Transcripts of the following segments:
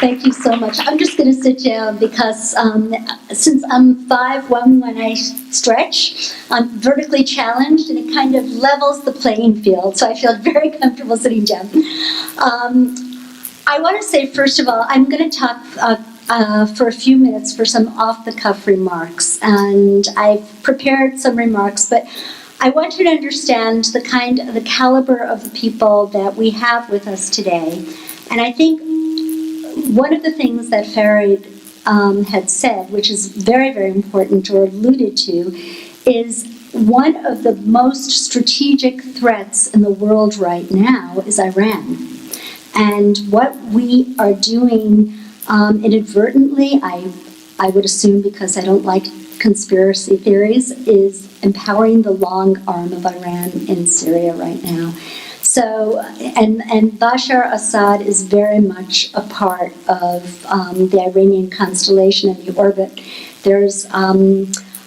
Thank you so much. I'm just going to sit down because since I'm 5'1" when I stretch, I'm vertically challenged, and it kind of levels the playing field, so I feel very comfortable sitting down. I want to say, first of all, I'm going to talk for a few minutes for some off-the-cuff remarks, and I've prepared some remarks, but I want you to understand the caliber of the people that we have with us today. And I think one of the things that Farid had said, which is very, very important, or alluded to, is one of the most strategic threats in the world right now is Iran. And what we are doing inadvertently, I would assume, because I don't like conspiracy theories, is empowering the long arm of Iran in Syria right now. So, and Bashar Assad is very much a part of the Iranian constellation and the orbit. There's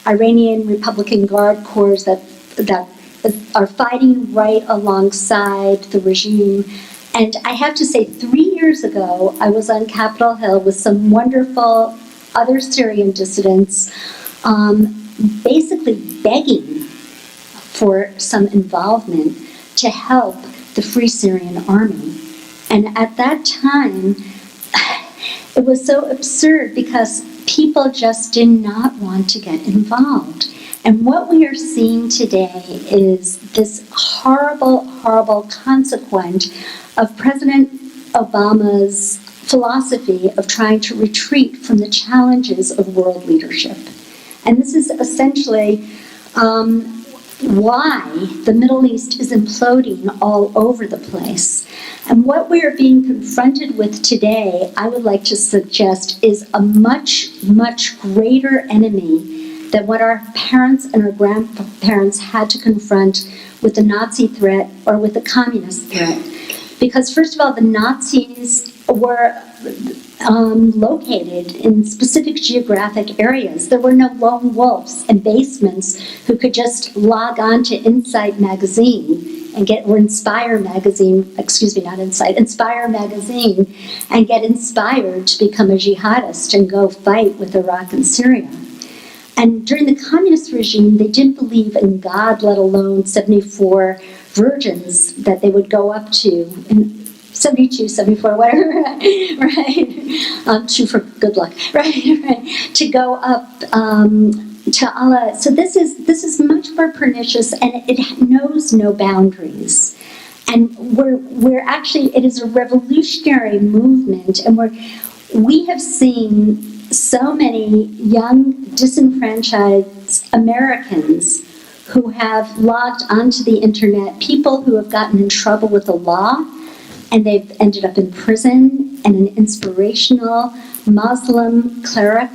Iranian Republican Guard Corps that are fighting right alongside the regime. And I have to say, 3 years ago, I was on Capitol Hill with some wonderful other Syrian dissidents, basically begging for some involvement to help the Free Syrian Army. And at that time, it was so absurd because people just did not want to get involved. And what we are seeing today is this horrible, horrible consequence of President Obama's philosophy of trying to retreat from the challenges of world leadership. And this is essentially why the Middle East is imploding all over the place. And what we are being confronted with today, I would like to suggest, is a much, much greater enemy than what our parents and our grandparents had to confront with the Nazi threat or with the communist threat. Because first of all, the Nazis were located in specific geographic areas. There were no lone wolves in basements who could just log on to Insight magazine and or Inspire magazine, Inspire magazine, and get inspired to become a jihadist and go fight with Iraq and Syria. And during the communist regime, they didn't believe in God, let alone 74 virgins that they would go up to, and 72, 74, whatever, right? Two for good luck, right? To go up to Allah. So this is much more pernicious, and it knows no boundaries. And we're actually, it is a revolutionary movement, and we have seen so many young disenfranchised Americans who have logged onto the internet, people who have gotten in trouble with the law, and they've ended up in prison, and an inspirational Muslim cleric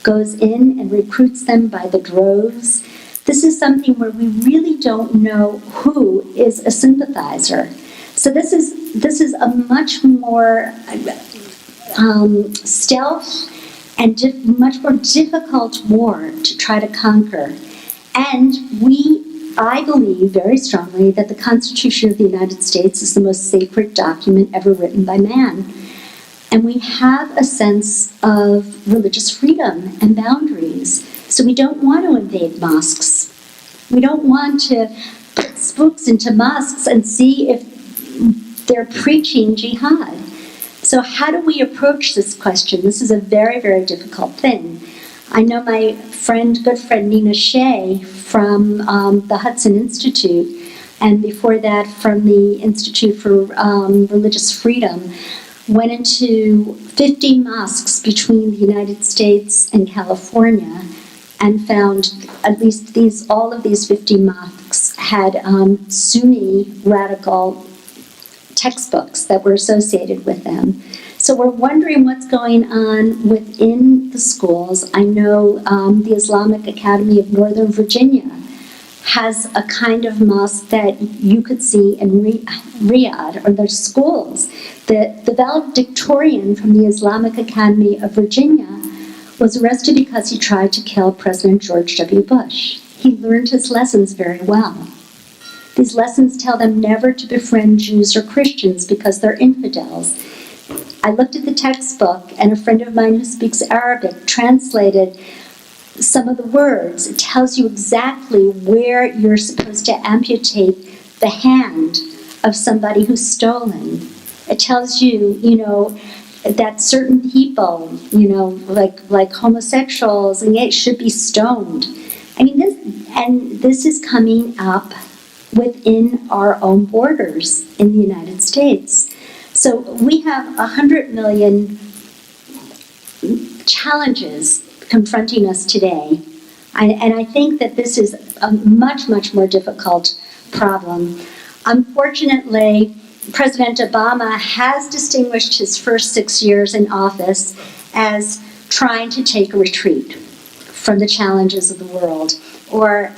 goes in and recruits them by the droves. This is something where we really don't know who is a sympathizer. So this is a much more stealth and much more difficult war to try to conquer. And I believe very strongly that the Constitution of the United States is the most sacred document ever written by man. And we have a sense of religious freedom and boundaries. So we don't want to invade mosques. We don't want to put spooks into mosques and see if they're preaching jihad. So how do we approach this question? This is a very, very difficult thing. I know my good friend Nina Shea from the Hudson Institute, and before that from the Institute for Religious Freedom, went into 50 mosques between the United States and California and found at least all of these 50 mosques had Sunni radical textbooks that were associated with them. So we're wondering what's going on within the schools. I know the Islamic Academy of Northern Virginia has a kind of mosque that you could see in Riyadh, or their schools. The valedictorian from the Islamic Academy of Virginia was arrested because he tried to kill President George W. Bush. He learned his lessons very well. These lessons tell them never to befriend Jews or Christians because they're infidels. I looked at the textbook, and a friend of mine who speaks Arabic translated some of the words. It tells you exactly where you're supposed to amputate the hand of somebody who's stolen. It tells you, that certain people, like homosexuals and gays should be stoned. I mean, this is coming up within our own borders in the United States. So we have 100 million challenges confronting us today. And I think that this is a much, much more difficult problem. Unfortunately, President Obama has distinguished his first 6 years in office as trying to take a retreat from the challenges of the world. Or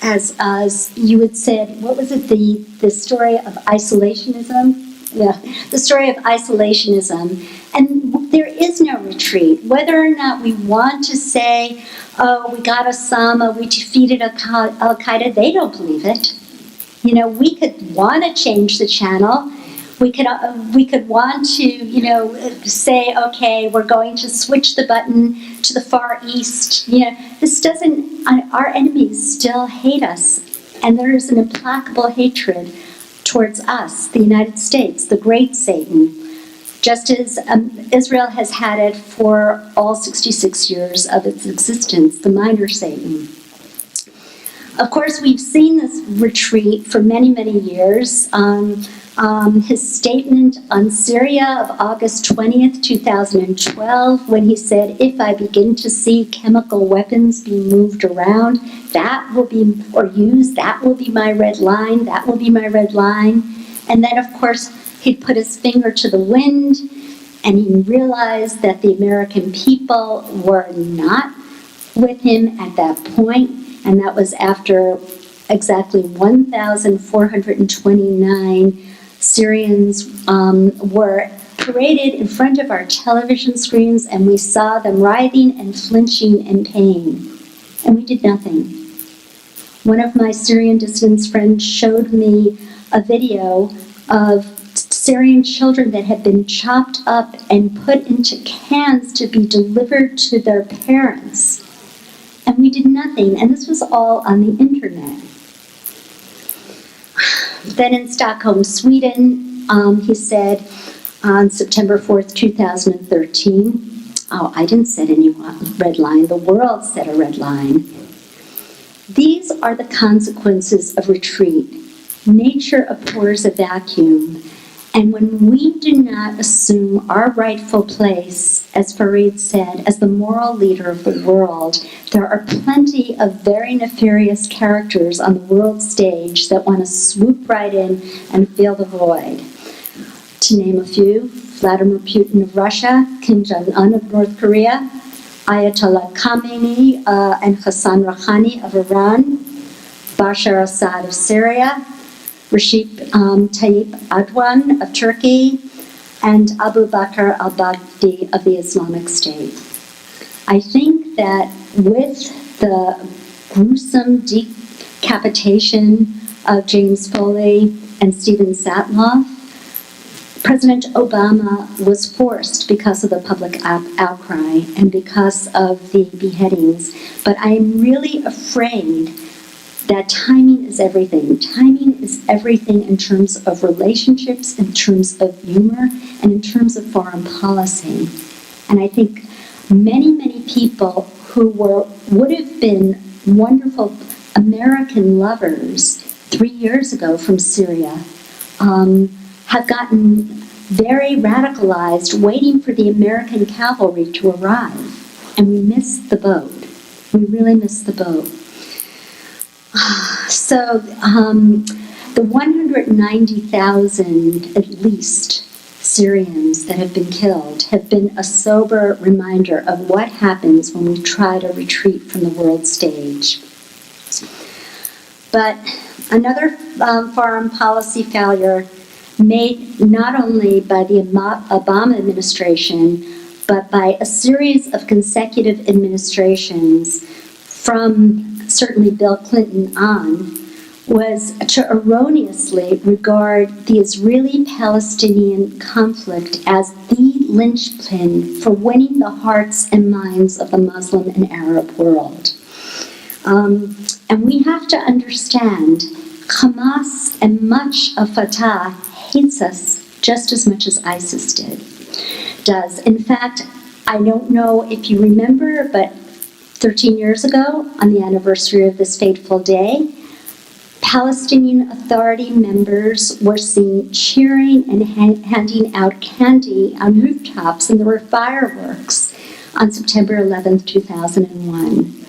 as you had said, what was it, the story of isolationism? Yeah, the story of isolationism. And there is no retreat. Whether or not we want to say, oh, we got Osama, we defeated Al-Qaeda, they don't believe it. We could want to change the channel. We could want to, say, okay, we're going to switch the button to the Far East. This doesn't, our enemies still hate us. And there is an implacable hatred towards us, the United States, the great Satan, just as Israel has had it for all 66 years of its existence, the minor Satan. Of course, we've seen this retreat for many, many years. His statement on Syria of August 20th, 2012, when he said, if I begin to see chemical weapons being moved around, that will be, or used, that will be my red line, that will be my red line. And then, of course, he'd put his finger to the wind, and he realized that the American people were not with him at that point, and that was after exactly 1,429 Syrians were paraded in front of our television screens, and we saw them writhing and flinching in pain. And we did nothing. One of my Syrian dissidents friends showed me a video of Syrian children that had been chopped up and put into cans to be delivered to their parents. And we did nothing, and this was all on the internet. Then in Stockholm, Sweden, he said on September 4th, 2013, oh, I didn't set any red line, the world set a red line. These are the consequences of retreat. Nature abhors a vacuum, and when we do not assume our rightful place, as Fareed said, as the moral leader of the world, there are plenty of very nefarious characters on the world stage that want to swoop right in and fill the void. To name a few, Vladimir Putin of Russia, Kim Jong-un of North Korea, Ayatollah Khamenei and Hassan Rouhani of Iran, Bashar Assad of Syria, Recep Tayyip Erdogan of Turkey, and Abu Bakr al-Baghdadi of the Islamic State. I think that with the gruesome decapitation of James Foley and Stephen Satloff, President Obama was forced, because of the public outcry and because of the beheadings. But I am really afraid that timing is everything. Timing is everything in terms of relationships, in terms of humor, and in terms of foreign policy. And I think many, many people who would have been wonderful American lovers 3 years ago from Syria have gotten very radicalized, waiting for the American cavalry to arrive. And we missed the boat. We really missed the boat. So the 190,000, at least, Syrians that have been killed have been a sober reminder of what happens when we try to retreat from the world stage. But another foreign policy failure made not only by the Obama administration, but by a series of consecutive administrations from certainly Bill Clinton on, was to erroneously regard the Israeli-Palestinian conflict as the linchpin for winning the hearts and minds of the Muslim and Arab world. And we have to understand, Hamas and much of Fatah hates us just as much as ISIS does. In fact, I don't know if you remember, but 13 years ago, on the anniversary of this fateful day, Palestinian Authority members were seen cheering and handing out candy on rooftops, and there were fireworks on September 11th, 2001,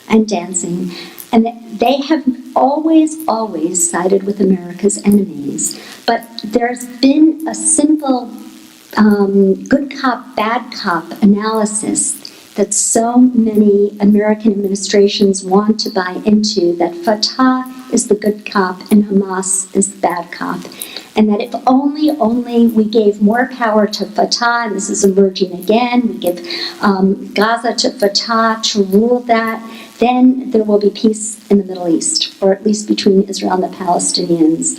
and dancing. And they have always sided with America's enemies. But there's been a simple good cop, bad cop analysis that so many American administrations want to buy into, that Fatah is the good cop and Hamas is the bad cop. And that if only we gave more power to Fatah, and this is emerging again, we give Gaza to Fatah to rule that, then there will be peace in the Middle East, or at least between Israel and the Palestinians.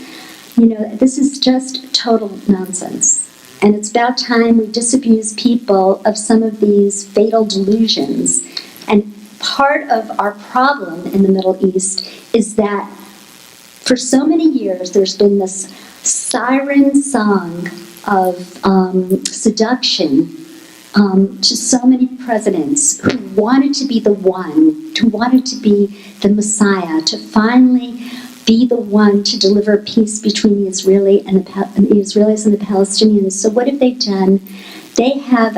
You know, this is just total nonsense. And it's about time we disabuse people of some of these fatal delusions. And part of our problem in the Middle East is that for so many years there's been this siren song of seduction to so many presidents who wanted to be the one, who wanted to be the Messiah, to finally be the one to deliver peace between the Israelis and the Palestinians. So what have they done? They have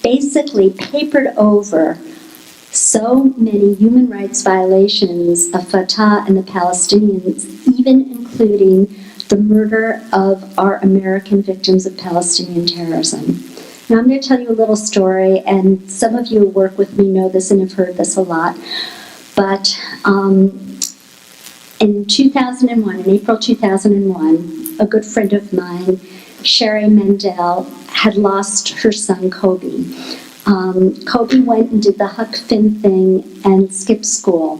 basically papered over so many human rights violations of Fatah and the Palestinians, even including the murder of our American victims of Palestinian terrorism. Now I'm going to tell you a little story, and some of you who work with me know this and have heard this a lot, but in 2001, in April 2001, a good friend of mine, Sherry Mendell, had lost her son, Kobe. Kobe went and did the Huck Finn thing and skipped school,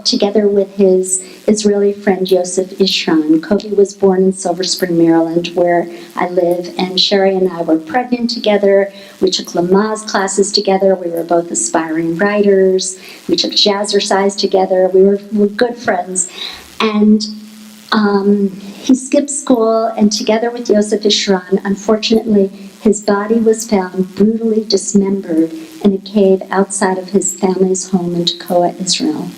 together with his Israeli friend, Yosef Ishran. Kobe was born in Silver Spring, Maryland, where I live, and Sherry and I were pregnant together. We took Lamaze classes together. We were both aspiring writers. We took jazzercise together. We were good friends. And he skipped school, and together with Yosef Ishran, unfortunately, his body was found brutally dismembered in a cave outside of his family's home in Tekoa, Israel.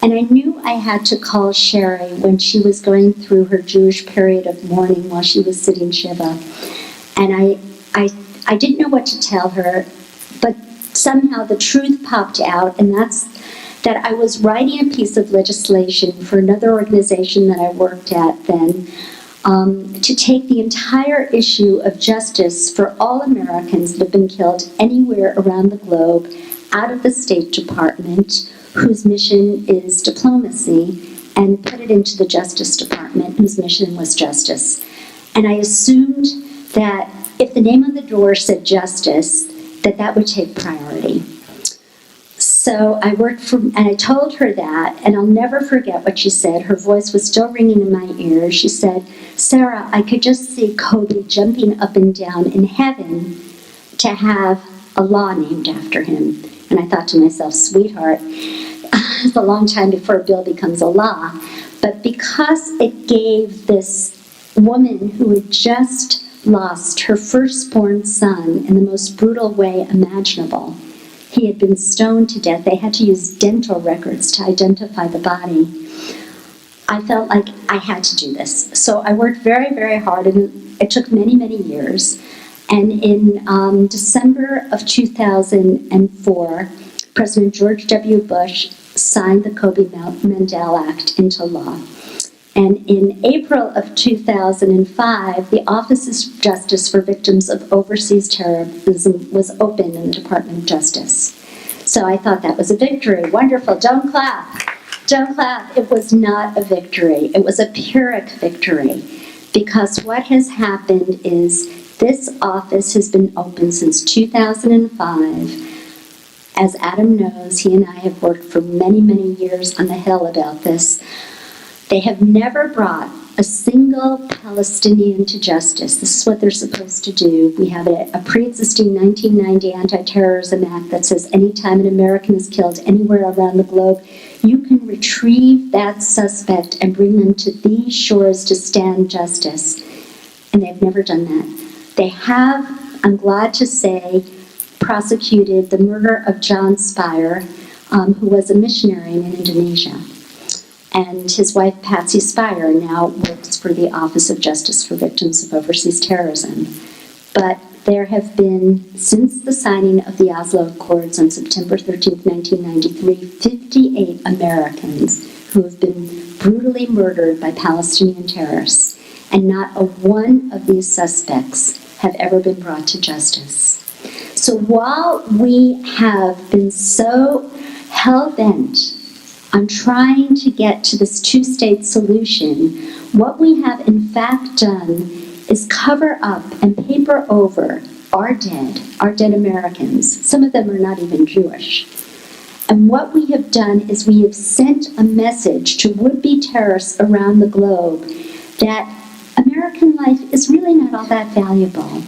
And I knew I had to call Sherry when she was going through her Jewish period of mourning while she was sitting Shiva. And I didn't know what to tell her, but somehow the truth popped out, and that's that I was writing a piece of legislation for another organization that I worked at then, to take the entire issue of justice for all Americans that have been killed anywhere around the globe out of the State Department, whose mission is diplomacy, and put it into the Justice Department, whose mission was justice. And I assumed that if the name on the door said justice, that would take priority. So I and I told her that, and I'll never forget what she said. Her voice was still ringing in my ears. She said, "Sarah, I could just see Kobe jumping up and down in heaven to have a law named after him." And I thought to myself, sweetheart, it's a long time before a bill becomes a law. But because it gave this woman who had just lost her firstborn son in the most brutal way imaginable, he had been stoned to death. They had to use dental records to identify the body. I felt like I had to do this. So I worked very, very hard, and it took many, many years. And in December of 2004, President George W. Bush signed the Kobe Mendell Act into law. And in April of 2005, the Office of Justice for Victims of Overseas Terrorism was opened in the Department of Justice. So I thought that was a victory. Wonderful. Don't clap. Don't clap. It was not a victory. It was a Pyrrhic victory. Because what has happened is this office has been open since 2005. As Adam knows, he and I have worked for many, many years on the Hill about this. They have never brought a single Palestinian to justice. This is what they're supposed to do. We have a pre-existing 1990 Anti-Terrorism Act that says anytime an American is killed anywhere around the globe, you can retrieve that suspect and bring them to these shores to stand justice. And they've never done that. They have, I'm glad to say, prosecuted the murder of John Spire, who was a missionary in Indonesia. And his wife, Patsy Spire, now works for the Office of Justice for Victims of Overseas Terrorism. But there have been, since the signing of the Oslo Accords on September 13th, 1993, 58 Americans who have been brutally murdered by Palestinian terrorists. And not a one of these suspects have ever been brought to justice. So while we have been so hell-bent on trying to get to this two-state solution, what we have in fact done is cover up and paper over our dead Americans. Some of them are not even Jewish. And what we have done is we have sent a message to would-be terrorists around the globe that American life is really not all that valuable,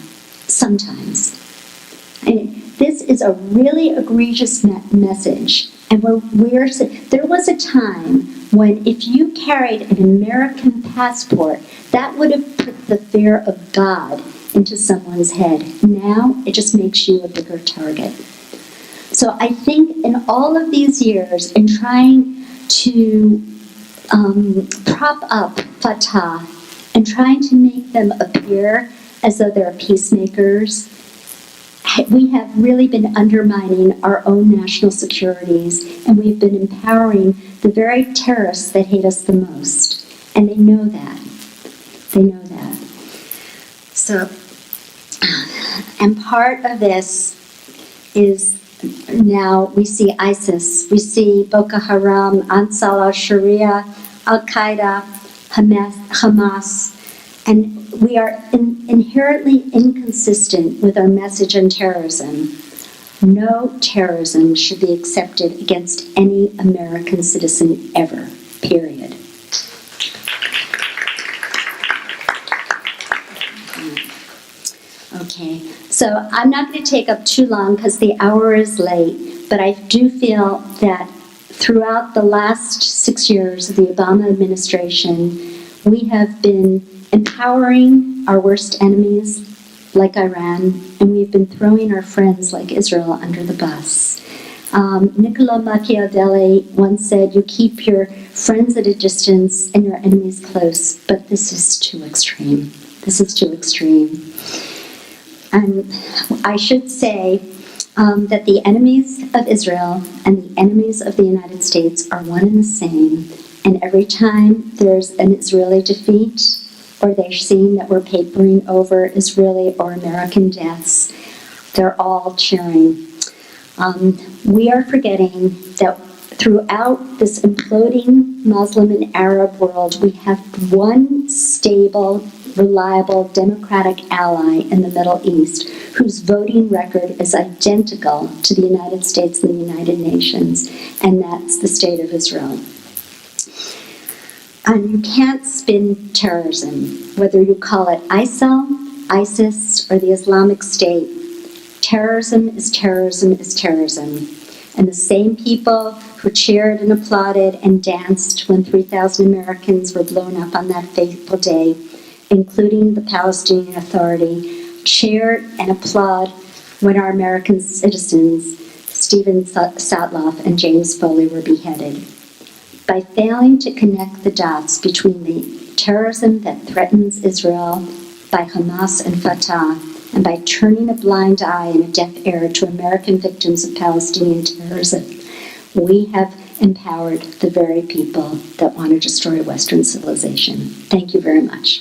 sometimes. This is a really egregious message. And there was a time when if you carried an American passport, that would have put the fear of God into someone's head. Now, it just makes you a bigger target. So I think in all of these years, in trying to prop up Fatah and trying to make them appear as though they're peacemakers, we have really been undermining our own national securities, and we've been empowering the very terrorists that hate us the most. And they know that. They know that. So, and part of this is now we see ISIS, we see Boko Haram, Ansar al-Sharia, Al-Qaeda, Hamas, and we are inherently inconsistent with our message on terrorism. No terrorism should be accepted against any American citizen ever, period. Okay, so I'm not going to take up too long because the hour is late, but I do feel that throughout the last 6 years of the Obama administration, we have been empowering our worst enemies like Iran, and we've been throwing our friends like Israel under the bus. Niccolo Machiavelli once said, you keep your friends at a distance and your enemies close, but this is too extreme. This is too extreme. And I should say that the enemies of Israel and the enemies of the United States are one and the same, and every time there's an Israeli defeat, or they're seeing that we're papering over Israeli or American deaths, they're all cheering. We are forgetting that throughout this imploding Muslim and Arab world, we have one stable, reliable, democratic ally in the Middle East whose voting record is identical to the United States and the United Nations, and that's the State of Israel. And you can't spin terrorism, whether you call it ISIL, ISIS, or the Islamic State. Terrorism is terrorism is terrorism. And the same people who cheered and applauded and danced when 3,000 Americans were blown up on that fateful day, including the Palestinian Authority, cheered and applaud when our American citizens, Stephen Sotloff and James Foley, were beheaded. By failing to connect the dots between the terrorism that threatens Israel by Hamas and Fatah, and by turning a blind eye and a deaf ear to American victims of Palestinian terrorism, we have empowered the very people that want to destroy Western civilization. Thank you very much.